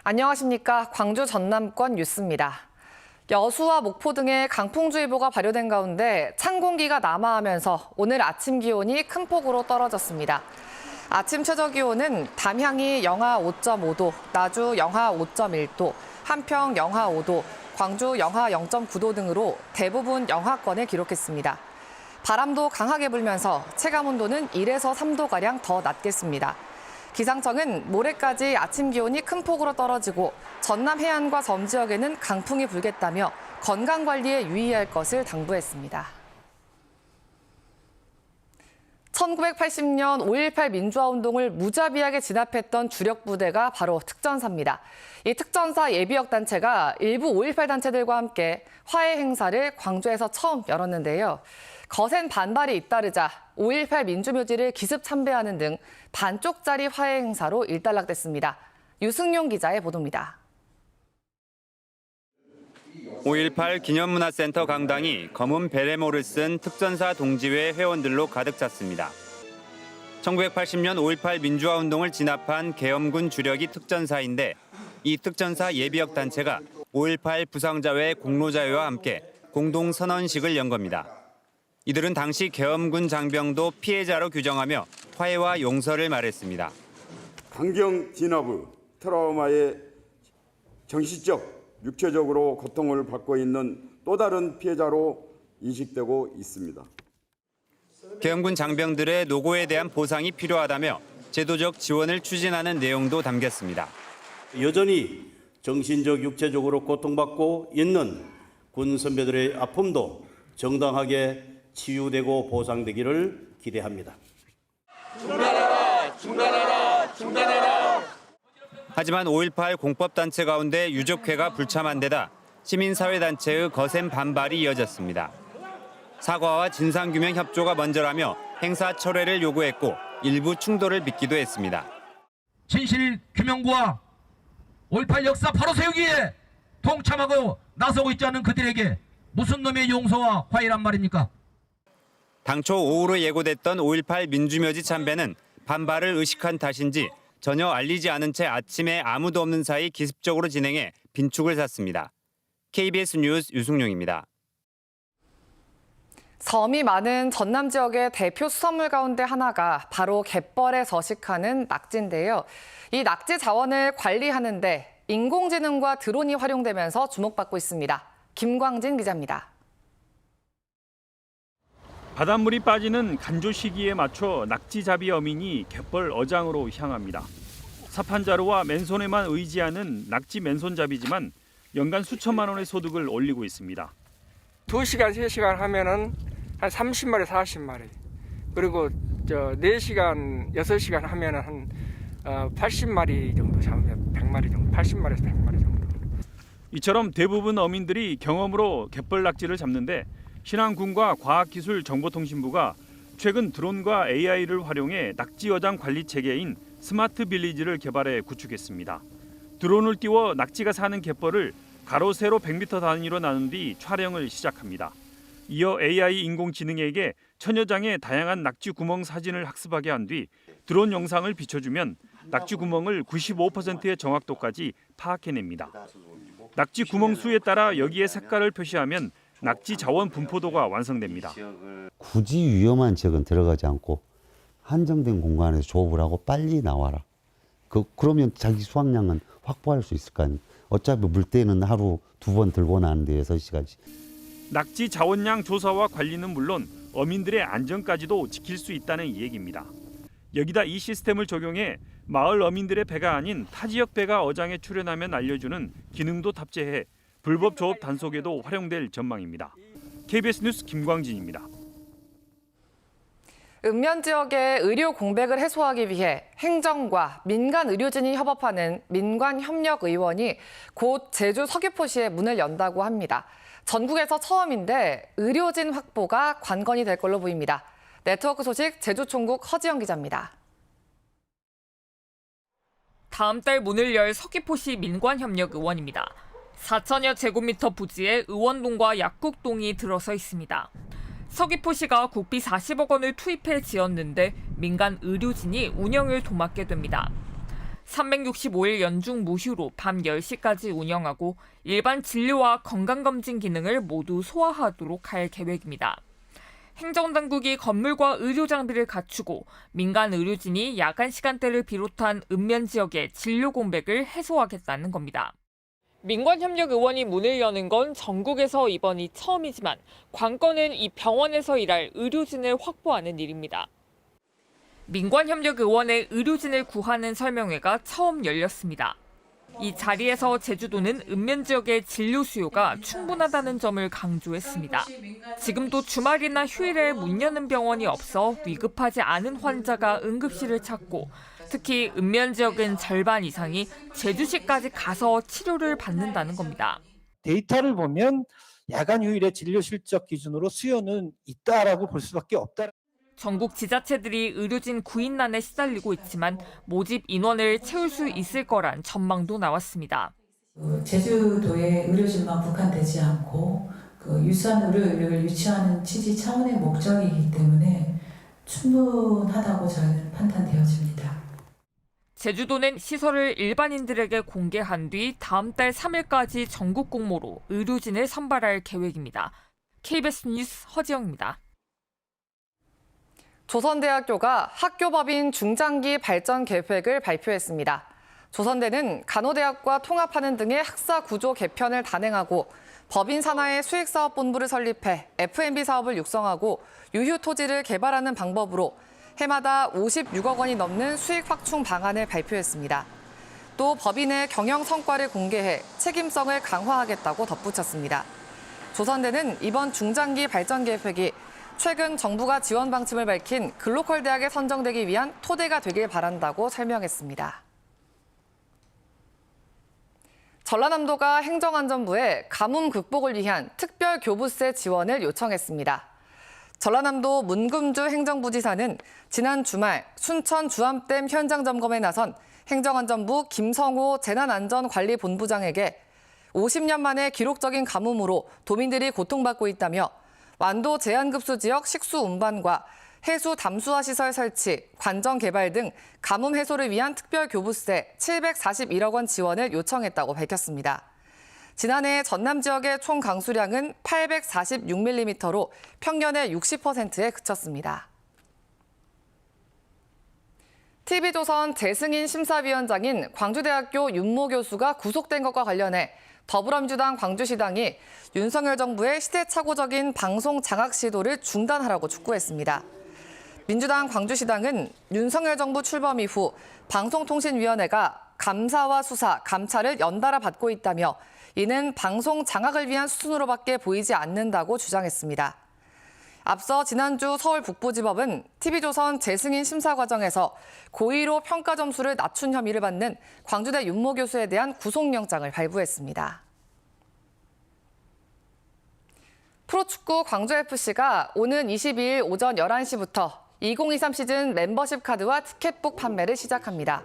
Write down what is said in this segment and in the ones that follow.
안녕하십니까. 광주 전남권 뉴스입니다. 여수와 목포 등의 강풍주의보가 발효된 가운데 찬 공기가 남하하면서 오늘 아침 기온이 큰 폭으로 떨어졌습니다. 아침 최저 기온은 담양이 영하 5.5도, 나주 영하 5.1도, 한평 영하 5도, 광주 영하 0.9도 등으로 대부분 영하권을 기록했습니다. 바람도 강하게 불면서 체감온도는 1에서 3도가량 더 낮겠습니다. 기상청은 모레까지 아침 기온이 큰 폭으로 떨어지고 전남 해안과 섬 지역에는 강풍이 불겠다며 건강관리에 유의할 것을 당부했습니다. 1980년 5.18 민주화운동을 무자비하게 진압했던 주력 부대가 바로 특전사입니다. 이 특전사 예비역 단체가 일부 5.18 단체들과 함께 화해 행사를 광주에서 처음 열었는데요. 거센 반발이 잇따르자 5.18 민주묘지를 기습 참배하는 등 반쪽짜리 화해 행사로 일단락됐습니다. 유승용 기자의 보도입니다. 5.18 기념문화센터 강당이 검은 베레모를 쓴 특전사 동지회 회원들로 가득 찼습니다. 1980년 5.18 민주화운동을 진압한 계엄군 주력이 특전사인데 이 특전사 예비역 단체가 5.18 부상자회 공로자회와 함께 공동선언식을 연 겁니다. 이들은 당시 계엄군 장병도 피해자로 규정하며 화해와 용서를 말했습니다. 강경 진압의 트라우마에 정신적, 육체적으로 고통을 받고 있는 또 다른 피해자로 인식되고 있습니다. 계엄군 장병들의 노고에 대한 보상이 필요하다며 제도적 지원을 추진하는 내용도 담겼습니다. 여전히 정신적, 육체적으로 고통받고 있는 군 선배들의 아픔도 정당하게 치유되고 보상되기를 기대합니다. 중단하라! 중단하라! 중단하라! 하지만 5.18 공법단체 가운데 유족회가 불참한 데다 시민사회단체의 거센 반발이 이어졌습니다. 사과와 진상규명 협조가 먼저라며 행사 철회를 요구했고 일부 충돌을 빚기도 했습니다. 진실규명과 5.18 역사 바로 세우기에 동참하고 나서고 있지 않은 그들에게 무슨 놈의 용서와 화해란 말입니까? 당초 오후로 예고됐던 5.18 민주묘지 참배는 반발을 의식한 탓인지 전혀 알리지 않은 채 아침에 아무도 없는 사이 기습적으로 진행해 빈축을 샀습니다. KBS 뉴스 유승용입니다. 섬이 많은 전남 지역의 대표 수산물 가운데 하나가 바로 갯벌에 서식하는 낙지인데요. 이 낙지 자원을 관리하는 데 인공지능과 드론이 활용되면서 주목받고 있습니다. 김광진 기자입니다. 바닷물이 빠지는 간조 시기에 맞춰 낙지잡이 어민이 갯벌 어장으로 향합니다. 사판자루와 맨손에만 의지하는 낙지 맨손잡이지만 연간 수천만 원의 소득을 올리고 있습니다. 2시간, 3시간 하면은 한 30마리, 40마리. 그리고 4시간, 6시간 하면은 한 80마리 정도 잡으면 100마리 정도, 80마리에서 100마리 정도. 이처럼 대부분 어민들이 경험으로 갯벌 낙지를 잡는데 신안군과 과학기술정보통신부가 최근 드론과 AI를 활용해 낙지 어장 관리 체계인 스마트 빌리지를 개발해 구축했습니다. 드론을 띄워 낙지가 사는 갯벌을 가로 세로 100m 단위로 나눈 뒤 촬영을 시작합니다. 이어 AI 인공지능에게 천여 장의 다양한 낙지 구멍 사진을 학습하게 한 뒤 드론 영상을 비춰주면 낙지 구멍을 95%의 정확도까지 파악해냅니다. 낙지 구멍 수에 따라 여기에 색깔을 표시하면 낙지 자원 분포도가 완성됩니다. 굳이 위험한 지역은 들어가지 않고 한정된 공간에서 조업을 하고 빨리 나와라. 그러면 자기 수확량은 확보할 수 있을 거 아니에요. 어차피 물때는 하루 2번 들고 나는데 6시간씩. 낙지 자원량 조사와 관리는 물론 어민들의 안전까지도 지킬 수 있다는 얘기입니다. 여기다 이 시스템을 적용해 마을 어민들의 배가 아닌 타 지역 배가 어장에 출현하면 알려주는 기능도 탑재해 불법 조업 단속에도 활용될 전망입니다. KBS 뉴스 김광진입니다. 읍면 지역의 의료 공백을 해소하기 위해 행정과 민간 의료진이 협업하는 민관협력의원이 곧 제주 서귀포시에 문을 연다고 합니다. 전국에서 처음인데 의료진 확보가 관건이 될 걸로 보입니다. 네트워크 소식 제주총국 허지영 기자입니다. 다음 달 문을 열 서귀포시 민관협력의원입니다. 4천여 제곱미터 부지에 의원동과 약국동이 들어서 있습니다. 서귀포시가 국비 40억 원을 투입해 지었는데 민간 의료진이 운영을 도맡게 됩니다. 365일 연중 무휴로 밤 10시까지 운영하고 일반 진료와 건강검진 기능을 모두 소화하도록 할 계획입니다. 행정당국이 건물과 의료 장비를 갖추고 민간 의료진이 야간 시간대를 비롯한 읍면 지역의 진료 공백을 해소하겠다는 겁니다. 민관협력 의원이 문을 여는 건 전국에서 이번이 처음이지만 관건은 이 병원에서 일할 의료진을 확보하는 일입니다. 민관협력 의원의 의료진을 구하는 설명회가 처음 열렸습니다. 이 자리에서 제주도는 읍면 지역의 진료 수요가 충분하다는 점을 강조했습니다. 지금도 주말이나 휴일에 문 여는 병원이 없어 위급하지 않은 환자가 응급실을 찾고 특히 읍면 지역은 절반 이상이 제주시까지 가서 치료를 받는다는 겁니다. 데이터를 보면 야간 휴일의 진료 실적 기준으로 수요는 있다라고 볼 수밖에 없다. 전국 지자체들이 의료진 구인난에 시달리고 있지만 모집 인원을 채울 수 있을 거란 전망도 나왔습니다. 제주도의 의료진만 국한되지 않고 유사한 의료를 유치하는 취지 차원의 목적이기 때문에 충분하다고 저희는 판단되어집니다. 제주도는 시설을 일반인들에게 공개한 뒤 다음 달 3일까지 전국 공모로 의료진을 선발할 계획입니다. KBS 뉴스 허지영입니다. 조선대학교가 학교법인 중장기 발전 계획을 발표했습니다. 조선대는 간호대학과 통합하는 등의 학사 구조 개편을 단행하고 법인 산하의 수익사업본부를 설립해 F&B 사업을 육성하고 유휴 토지를 개발하는 방법으로 해마다 56억 원이 넘는 수익 확충 방안을 발표했습니다. 또 법인의 경영 성과를 공개해 책임성을 강화하겠다고 덧붙였습니다. 조선대는 이번 중장기 발전 계획이 최근 정부가 지원 방침을 밝힌 글로컬 대학에 선정되기 위한 토대가 되길 바란다고 설명했습니다. 전라남도가 행정안전부에 가뭄 극복을 위한 특별 교부세 지원을 요청했습니다. 전라남도 문금주 행정부지사는 지난 주말 순천 주암댐 현장 점검에 나선 행정안전부 김성호 재난안전관리본부장에게 50년 만에 기록적인 가뭄으로 도민들이 고통받고 있다며 완도 제한급수 지역 식수 운반과 해수 담수화 시설 설치, 관정 개발 등 가뭄 해소를 위한 특별 교부세 741억 원 지원을 요청했다고 밝혔습니다. 지난해 전남 지역의 총 강수량은 846mm로 평년의 60%에 그쳤습니다. TV조선 재승인 심사위원장인 광주대학교 윤모 교수가 구속된 것과 관련해 더불어민주당 광주시당이 윤석열 정부의 시대착오적인 방송 장악 시도를 중단하라고 촉구했습니다. 민주당 광주시당은 윤석열 정부 출범 이후 방송통신위원회가 감사와 수사, 감찰을 연달아 받고 있다며 이는 방송 장악을 위한 수순으로밖에 보이지 않는다고 주장했습니다. 앞서 지난주 서울 북부지법은 TV조선 재승인 심사 과정에서 고의로 평가 점수를 낮춘 혐의를 받는 광주대 윤모 교수에 대한 구속영장을 발부했습니다. 프로축구 광주FC가 오는 22일 오전 11시부터 2023 시즌 멤버십 카드와 티켓북 판매를 시작합니다.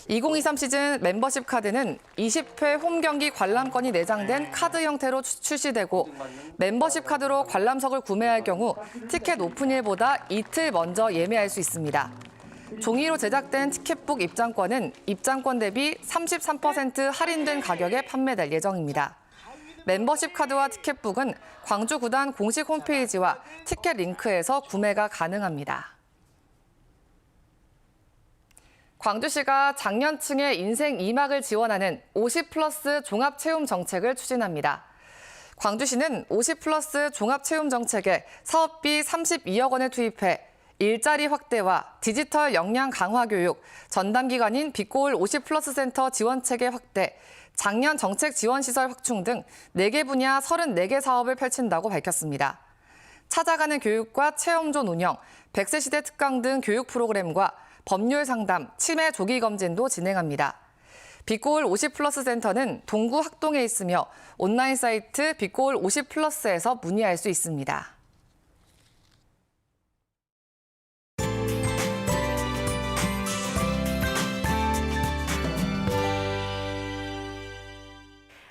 2023 시즌 멤버십 카드는 20회 홈경기 관람권이 내장된 카드 형태로 출시되고 멤버십 카드로 관람석을 구매할 경우 티켓 오픈일보다 이틀 먼저 예매할 수 있습니다. 종이로 제작된 티켓북 입장권은 입장권 대비 33% 할인된 가격에 판매될 예정입니다. 멤버십 카드와 티켓북은 광주 구단 공식 홈페이지와 티켓 링크에서 구매가 가능합니다. 광주시가 장년층의 인생 2막을 지원하는 50플러스 종합체험 정책을 추진합니다. 광주시는 50플러스 종합체험 정책에 사업비 32억 원을 투입해 일자리 확대와 디지털 역량 강화 교육, 전담기관인 빛고울 50플러스 센터 지원체계 확대, 장년 정책 지원 시설 확충 등 4개 분야 34개 사업을 펼친다고 밝혔습니다. 찾아가는 교육과 체험존 운영, 100세 시대 특강 등 교육 프로그램과 법률 상담, 치매 조기 검진도 진행합니다. 빛고울 50플러스 센터는 동구 학동에 있으며 온라인 사이트 빛고울 50플러스에서 문의할 수 있습니다.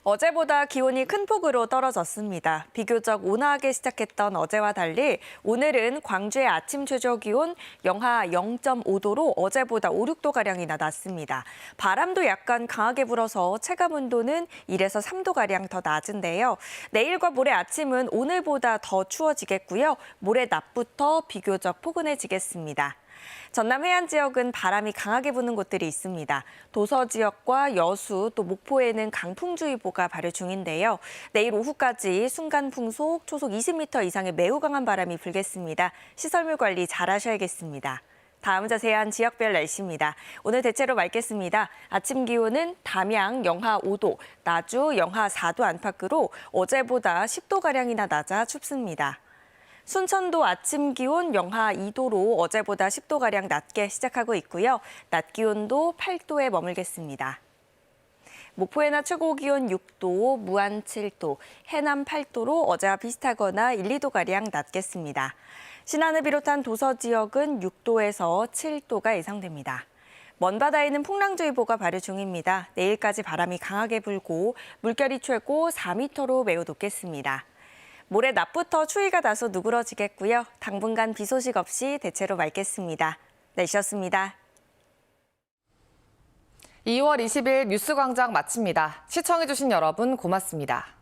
어제보다 기온이 큰 폭으로 떨어졌습니다. 비교적 온화하게 시작했던 어제와 달리 오늘은 광주의 아침 최저 기온 영하 0.5도로 어제보다 5, 6도가량이나 낮습니다. 바람도 약간 강하게 불어서 체감 온도는 1에서 3도가량 더 낮은데요. 내일과 모레 아침은 오늘보다 더 추워지겠고요. 모레 낮부터 비교적 포근해지겠습니다. 전남 해안 지역은 바람이 강하게 부는 곳들이 있습니다. 도서 지역과 여수 또 목포에는 강풍주의보가 발효 중인데요. 내일 오후까지 순간 풍속 초속 20m 이상의 매우 강한 바람이 불겠습니다. 시설물 관리 잘 하셔야겠습니다. 다음 자세한 지역별 날씨입니다. 오늘 대체로 맑겠습니다. 아침 기온은 담양 영하 5도, 나주 영하 4도 안팎으로 어제보다 10도가량이나 낮아 춥습니다. 순천도 아침 기온 영하 2도로 어제보다 10도가량 낮게 시작하고 있고요. 낮 기온도 8도에 머물겠습니다. 목포의 최고 기온 6도, 무안 7도, 해남 8도로 어제와 비슷하거나 1, 2도가량 낮겠습니다. 신안을 비롯한 도서 지역은 6도에서 7도가 예상됩니다. 먼바다에는 풍랑주의보가 발효 중입니다. 내일까지 바람이 강하게 불고 물결이 최고 4m로 매우 높겠습니다. 모레 낮부터 추위가 다소 누그러지겠고요. 당분간 비 소식 없이 대체로 맑겠습니다. 날씨였습니다. 2월 20일 뉴스광장 마칩니다. 시청해주신 여러분 고맙습니다.